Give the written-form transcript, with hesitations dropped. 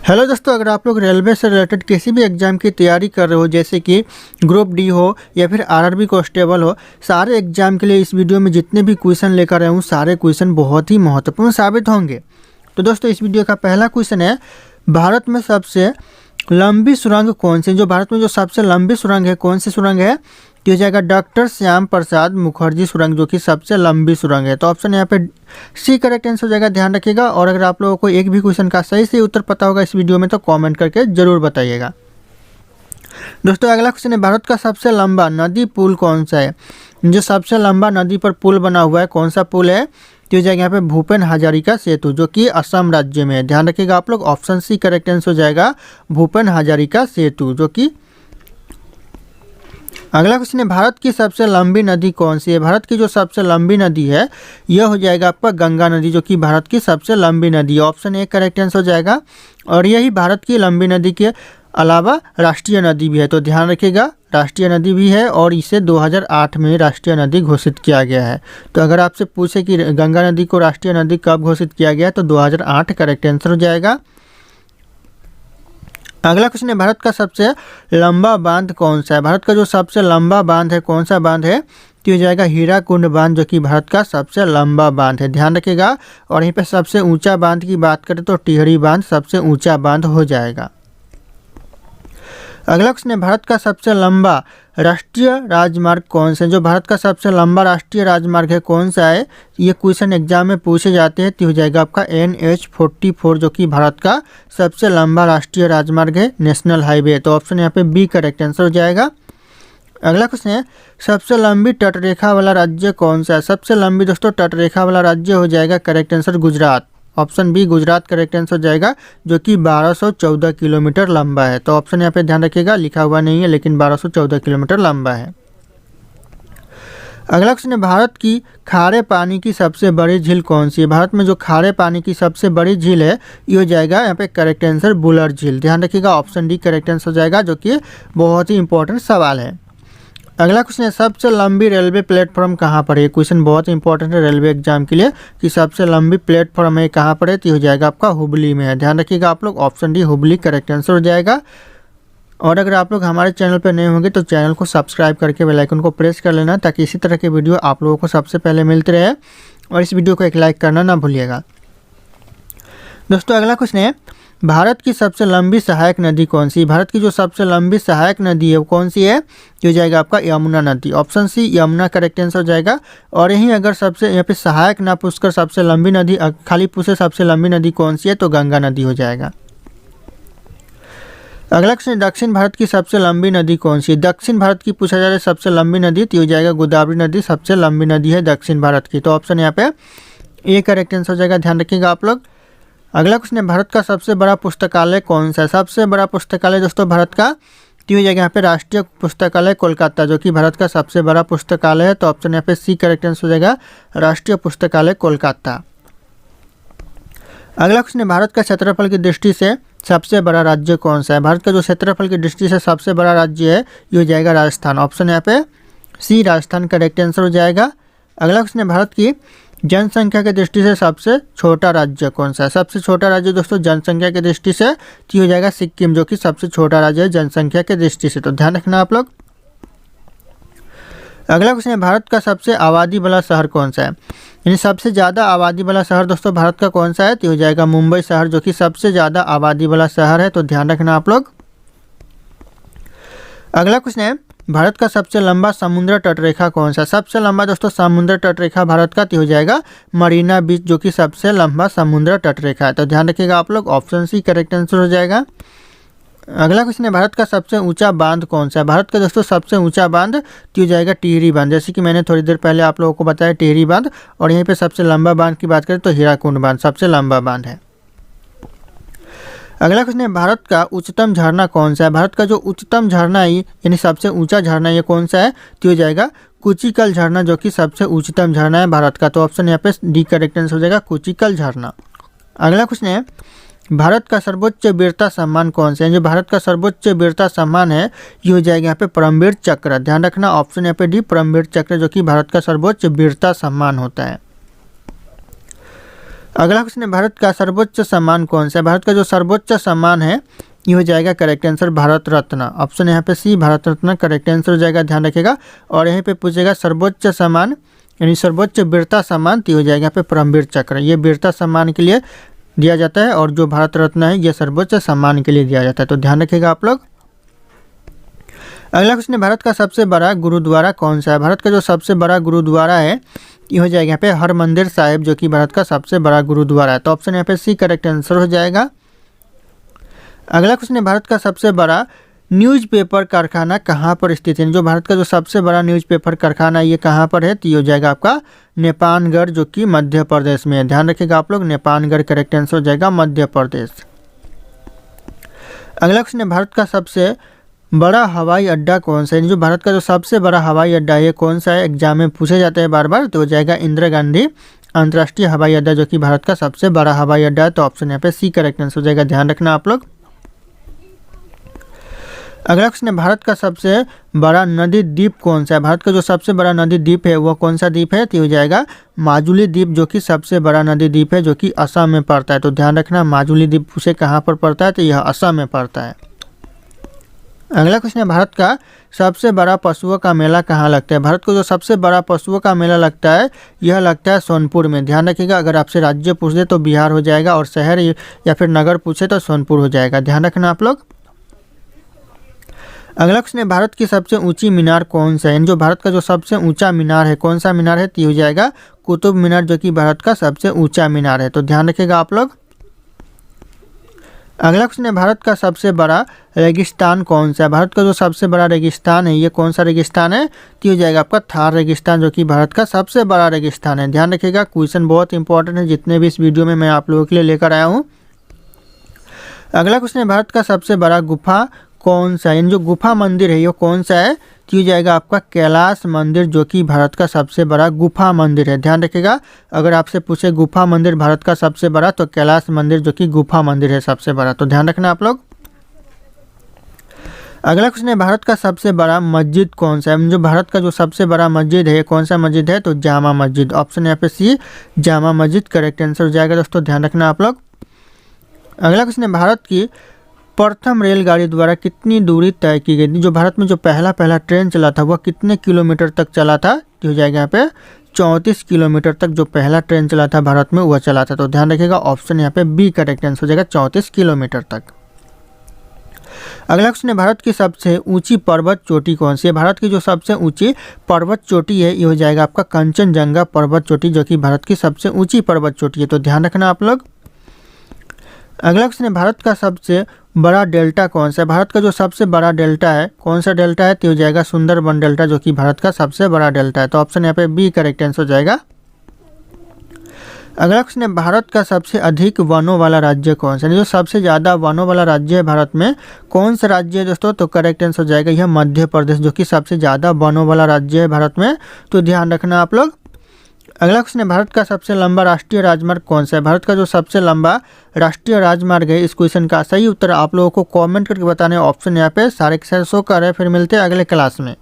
Hello दोस्तों, अगर आप लोग रेलवे से रिलेटेड किसी भी एग्ज़ाम की तैयारी कर रहे हो, जैसे कि ग्रुप डी हो या फिर आरआरबी कांस्टेबल हो, सारे एग्ज़ाम के लिए इस वीडियो में जितने भी क्वेश्चन लेकर आया हूँ सारे क्वेश्चन बहुत ही महत्वपूर्ण साबित होंगे। तो दोस्तों, इस वीडियो का पहला क्वेश्चन है, भारत में सबसे लंबी सुरंग कौन सी? जो भारत में जो सबसे लंबी सुरंग है, कौन सी सुरंग है? तो हो जाएगा डॉक्टर श्याम प्रसाद मुखर्जी सुरंग, जो कि सबसे लंबी सुरंग है। तो ऑप्शन यहाँ पे सी करेक्ट आंसर हो जाएगा, ध्यान रखिएगा। और अगर आप लोगों को एक भी क्वेश्चन का सही से उत्तर पता होगा इस वीडियो में तो कमेंट करके जरूर बताइएगा। दोस्तों, अगला क्वेश्चन है, भारत का सबसे लंबा नदी पुल कौन सा है? जो सबसे लंबा नदी पर पुल बना हुआ है, कौन सा पुल है? तो हो जाएगा यहाँ पे भूपेन हजारिका सेतु, जो कि असम राज्य में है। ध्यान रखिएगा आप लोग, ऑप्शन सी करेक्ट आंसर हो जाएगा, भूपेन हजारिका सेतु, जो कि। अगला क्वेश्चन है, भारत की सबसे लंबी नदी कौन सी है? भारत की जो सबसे लंबी नदी है यह हो जाएगा आपका गंगा नदी, जो कि भारत की सबसे लंबी नदी है। ऑप्शन ए करेक्ट आंसर हो जाएगा। और यही भारत की लंबी नदी के अलावा राष्ट्रीय नदी भी है, तो ध्यान रखिएगा, राष्ट्रीय नदी भी है और इसे 2008 में राष्ट्रीय नदी घोषित किया गया है। तो अगर आपसे पूछे कि गंगा नदी को राष्ट्रीय नदी कब घोषित किया गया है, तो 2008 करेक्ट आंसर हो जाएगा। अगला क्वेश्चन है, भारत का सबसे लंबा बांध कौन सा है? भारत का जो सबसे लंबा बांध है, कौन सा बांध है? तो हो जाएगा हीराकुंड बांध, जो कि भारत का सबसे लंबा बांध है। ध्यान रखिएगा। और यहीं पे सबसे ऊंचा बांध की बात करें तो टिहरी बांध सबसे ऊंचा बांध हो जाएगा। अगला क्वेश्चन है, भारत का सबसे लंबा राष्ट्रीय राजमार्ग कौन सा है? जो भारत का सबसे लंबा राष्ट्रीय राजमार्ग है, कौन सा है? ये क्वेश्चन एग्जाम में पूछे जाते हैं। तो हो जाएगा आपका NH-44, जो कि भारत का सबसे लंबा राष्ट्रीय राजमार्ग है, नेशनल हाईवे। तो ऑप्शन यहाँ पे बी करेक्ट आंसर हो जाएगा। अगला क्वेश्चन है, सबसे लंबी तटरेखा वाला राज्य कौन सा है? सबसे लंबी दोस्तों तटरेखा वाला राज्य हो जाएगा correct answer Gujarat. Option B Gujarat correct answer हो जाएगा, जो कि 1214 किलोमीटर लंबा है। तो ऑप्शन यहाँ पे ध्यान रखिएगा, लिखा हुआ नहीं है लेकिन 1214 किलोमीटर लंबा है। अगला क्वेश्चन है, भारत की खारे पानी की सबसे बड़ी झील कौन सी है? भारत में जो खारे पानी की सबसे बड़ी झील है ये हो जाएगा यहाँ पे करेक्ट आंसर बुलर झील। ध्यान रखिएगा, ऑप्शन डी करेक्ट आंसर हो जाएगा, जो कि बहुत ही इंपॉर्टेंट सवाल है। अगला क्वेश्चन है, सबसे लंबी रेलवे प्लेटफॉर्म कहाँ पर है? ये क्वेश्चन बहुत इंपॉर्टेंट है रेलवे एग्जाम के लिए कि सबसे लंबी प्लेटफॉर्म है कहाँ पर है? तो हो जाएगा आपका हुबली में है। ध्यान रखिएगा आप लोग, option D Hubli correct answer हो जाएगा। और अगर आप लोग हमारे चैनल पर नए होंगे तो चैनल को सब्सक्राइब करके बेल आइकन को प्रेस कर लेना, ताकि इसी तरह के वीडियो आप लोगों को सबसे पहले मिलते रहे। और इस वीडियो को एक लाइक करना ना भूलिएगा। दोस्तों, अगला क्वेश्चन है, भारत की सबसे लंबी सहायक नदी कौन सी? भारत की जो सबसे लंबी सहायक नदी है वो कौन सी है? जो जाएगा आपका यमुना नदी। Option C Yamuna correct answer हो जाएगा। और यहीं अगर सबसे यहाँ पे सहायक ना पूछकर सबसे लंबी नदी खाली पूछे सबसे लंबी नदी कौन सी है, तो गंगा नदी हो जाएगा। अगला क्वेश्चन, दक्षिण भारत की सबसे लंबी नदी कौन सी है? दक्षिण भारत की पूछा जा रहा है सबसे लंबी नदी, तो हो जाएगा गोदावरी नदी सबसे लंबी नदी है दक्षिण भारत की। तो ऑप्शन यहाँ पे ए करेक्ट आंसर हो जाएगा, ध्यान रखिएगा आप लोग। अगला क्वेश्चन है, भारत का सबसे बड़ा पुस्तकालय कौन सा है? सबसे बड़ा पुस्तकालय दोस्तों भारत का तो हो जाएगा यहाँ पे राष्ट्रीय पुस्तकालय कोलकाता, जो कि भारत का सबसे बड़ा पुस्तकालय है। तो ऑप्शन यहाँ पे सी करेक्ट आंसर हो जाएगा, राष्ट्रीय पुस्तकालय कोलकाता। अगला क्वेश्चन है, भारत का क्षेत्रफल की दृष्टि से सबसे बड़ा राज्य कौन सा है? भारत का जो क्षेत्रफल की दृष्टि से सबसे बड़ा राज्य है ये हो जाएगा राजस्थान। ऑप्शन यहाँ पे सी राजस्थान करेक्ट आंसर हो जाएगा। अगला क्वेश्चन है, भारत की जनसंख्या की दृष्टि से सबसे छोटा राज्य कौन सा है? सबसे छोटा राज्य दोस्तों जनसंख्या की दृष्टि से तो हो जाएगा सिक्किम, जो कि सबसे छोटा राज्य है जनसंख्या की दृष्टि से। तो ध्यान रखना आप लोग। अगला क्वेश्चन है, भारत का सबसे आबादी वाला शहर कौन सा है? यानी सबसे ज़्यादा आबादी वाला शहर दोस्तों भारत का कौन सा है? तो हो जाएगा मुंबई शहर, जो कि सबसे ज़्यादा आबादी वाला शहर है। तो ध्यान रखना आप लोग। अगला क्वेश्चन है, भारत का सबसे लंबा समुद्र तटरेखा कौन सा? सबसे लंबा दोस्तों समुद्र तटरेखा भारत का तो हो जाएगा मरीना बीच, जो कि सबसे लंबा समुद्र तटरेखा है। तो ध्यान रखिएगा आप लोग, ऑप्शन सी करेक्ट आंसर हो जाएगा। अगला क्वेश्चन है, भारत का सबसे ऊंचा बांध कौन सा है? भारत का दोस्तों सबसे ऊंचा बांध तो हो जाएगा टिहरी बांध, जैसे कि मैंने थोड़ी देर पहले आप लोगों को बताया टिहरी बांध। और यहीं पे सबसे लंबा बांध की बात करें तो हीराकुंड बांध सबसे लंबा बांध है। अगला क्वेश्चन है, भारत का उच्चतम झरना कौन सा है? भारत का जो उच्चतम झरना है यानी सबसे ऊंचा झरना ये कौन सा है? तो हो जाएगा कुचिकल झरना, जो कि सबसे उच्चतम झरना है भारत का। तो ऑप्शन यहाँ पे डी करेक्ट आंसर हो जाएगा, कुचिकल झरना। अगला क्वेश्चन है, भारत का सर्वोच्च वीरता सम्मान कौन सा है? जो भारत का सर्वोच्च वीरता सम्मान है ये हो जाएगा यहाँ पे परमवीर चक्र। ध्यान रखना, ऑप्शन यहाँ पे डी परमवीर चक्र, जो कि भारत का सर्वोच्च वीरता सम्मान होता है। अगला क्वेश्चन है, भारत का सर्वोच्च सम्मान कौन सा है? भारत का जो सर्वोच्च सम्मान है ये हो जाएगा correct answer Bharat Ratna. Option यहाँ पे सी भारत रत्न करेक्ट आंसर हो जाएगा, ध्यान रखिएगा। और यहाँ पे पूछेगा सर्वोच्च सम्मान यानी सर्वोच्च वीरता सम्मान, तो हो जाएगा यहाँ पे परमवीर चक्र। ये वीरता सम्मान के लिए दिया जाता है और जो भारत रत्न है ये सर्वोच्च सम्मान के लिए दिया जाता है, तो ध्यान रखिएगा आप लोग। अगला क्वेश्चन है, भारत का सबसे बड़ा गुरुद्वारा कौन सा है? भारत का जो सबसे बड़ा गुरुद्वारा है ये हो जाएगा यहाँ पे हरमंदिर साहिब, जो कि भारत का सबसे बड़ा गुरुद्वारा है। तो ऑप्शन यहाँ पे सी करेक्ट आंसर हो जाएगा। अगला क्वेश्चन है, भारत का सबसे बड़ा न्यूज़पेपर कारखाना कहाँ पर स्थित है? जो भारत का जो सबसे बड़ा न्यूज़पेपर कारखाना ये कहाँ पर है? तो ये हो जाएगा आपका नेपानगढ़, जो कि मध्य प्रदेश में है। ध्यान रखिएगा आप लोग, नेपानगढ़ करेक्ट आंसर हो जाएगा मध्य प्रदेश। अगला क्वेश्चन है, भारत का सबसे बड़ा हवाई अड्डा कौन सा है? जो भारत का जो सबसे बड़ा हवाई अड्डा है कौन सा है? एग्जाम में पूछे जाते हैं बार बार, तो हो जाएगा इंदिरा गांधी अंतर्राष्ट्रीय हवाई अड्डा, जो कि भारत का सबसे बड़ा हवाई अड्डा है। तो ऑप्शन यहाँ पे सी करेक्ट आंसर हो जाएगा, ध्यान रखना आप लोग। अगला क्वेश्चन है, भारत का सबसे बड़ा नदी द्वीप कौन सा है? भारत का जो सबसे बड़ा नदी द्वीप है वो कौन सा द्वीप है? तो हो जाएगा माजुली द्वीप, जो कि सबसे बड़ा नदी द्वीप है, जो कि असम में पड़ता है। तो ध्यान रखना, माजुली द्वीप उसे कहाँ पर पड़ता है? तो यह असम में पड़ता है। अगला क्वेश्चन है, भारत का सबसे बड़ा पशुओं का मेला कहाँ लगता है? भारत को जो सबसे बड़ा पशुओं का मेला लगता है यह लगता है सोनपुर में। ध्यान रखिएगा, अगर आपसे राज्य पूछ दे तो बिहार हो जाएगा और शहर या फिर नगर पूछे तो सोनपुर हो जाएगा, ध्यान रखना आप लोग। अगला क्वेश्चन है, भारत की सबसे ऊंची मीनार कौन सा है? जो भारत का जो सबसे ऊंचा मीनार है कौन सा मीनार है? तो हो जाएगा कुतुब मीनार, जो कि भारत का सबसे ऊंचा मीनार है। तो ध्यान रखिएगा आप लोग। अगला क्वेश्चन है, भारत का सबसे बड़ा रेगिस्तान कौन सा है? भारत का जो सबसे बड़ा रेगिस्तान है ये कौन सा रेगिस्तान है? तो हो जाएगा आपका थार रेगिस्तान, जो कि भारत का सबसे बड़ा रेगिस्तान है। ध्यान रखिएगा, क्वेश्चन बहुत इंपॉर्टेंट है जितने भी इस वीडियो में मैं आप लोगों के लिए लेकर आया हूँ। अगला क्वेश्चन है, भारत का सबसे बड़ा गुफा कौन सा है? जो गुफा मंदिर है ये कौन सा है? तो हो जाएगा आपका कैलाश मंदिर, जो कि भारत का सबसे बड़ा गुफा मंदिर है। ध्यान रखिएगा, अगर आपसे पूछे गुफा मंदिर भारत का सबसे बड़ा, तो कैलाश मंदिर जो कि गुफा मंदिर है सबसे बड़ा, तो ध्यान रखना आप लोग। अगला क्वेश्चन है, भारत का सबसे बड़ा मस्जिद कौन सा है? जो भारत का जो सबसे बड़ा मस्जिद है कौन सा मस्जिद है? तो जामा मस्जिद। ऑप्शन यहाँ पे सी जामा मस्जिद करेक्ट आंसर हो जाएगा दोस्तों, ध्यान रखना आप लोग। अगला क्वेश्चन है, भारत की प्रथम रेलगाड़ी द्वारा कितनी दूरी तय की गई थी? जो भारत में जो पहला ट्रेन चला था वह कितने किलोमीटर तक चला था? तो हो जाएगा यहाँ पे 34 किलोमीटर तक जो पहला ट्रेन चला था भारत में वह चला था। तो ध्यान रखिएगा, ऑप्शन यहाँ पे बी करेक्ट आंसर हो जाएगा 34 किलोमीटर तक। अगला क्वेश्चन है, भारत की सबसे ऊंची पर्वत चोटी कौन सी है? भारत की जो सबसे ऊंची पर्वत चोटी है ये हो जाएगा आपका कंचनजंगा पर्वत चोटी, जो कि भारत की सबसे ऊंची पर्वत चोटी है। तो ध्यान रखना आप लोग। अगला क्वेश्चन है, भारत का सबसे बड़ा डेल्टा कौन सा है? भारत का जो सबसे बड़ा डेल्टा है कौन सा डेल्टा है? तो हो जाएगा सुंदरबन डेल्टा, जो कि भारत का सबसे बड़ा डेल्टा है। तो ऑप्शन यहाँ पे बी करेक्ट आंसर हो जाएगा। अगला क्वेश्चन है, भारत का सबसे अधिक वनों वाला राज्य कौन सा है? जो सबसे ज़्यादा वनों वाला राज्य है भारत में कौन सा राज्य है दोस्तों? तो करेक्ट आंसर हो जाएगा यह मध्य प्रदेश, जो कि सबसे ज़्यादा वनों वाला राज्य है भारत में। तो ध्यान रखना आप लोग। अगला क्वेश्चन है, भारत का सबसे लंबा राष्ट्रीय राजमार्ग कौन सा है? भारत का जो सबसे लंबा राष्ट्रीय राजमार्ग है इस क्वेश्चन का सही उत्तर आप लोगों को कमेंट करके बताने। ऑप्शन यहाँ पे सारे के सारे शो कर रहे हैं। फिर मिलते हैं अगले क्लास में।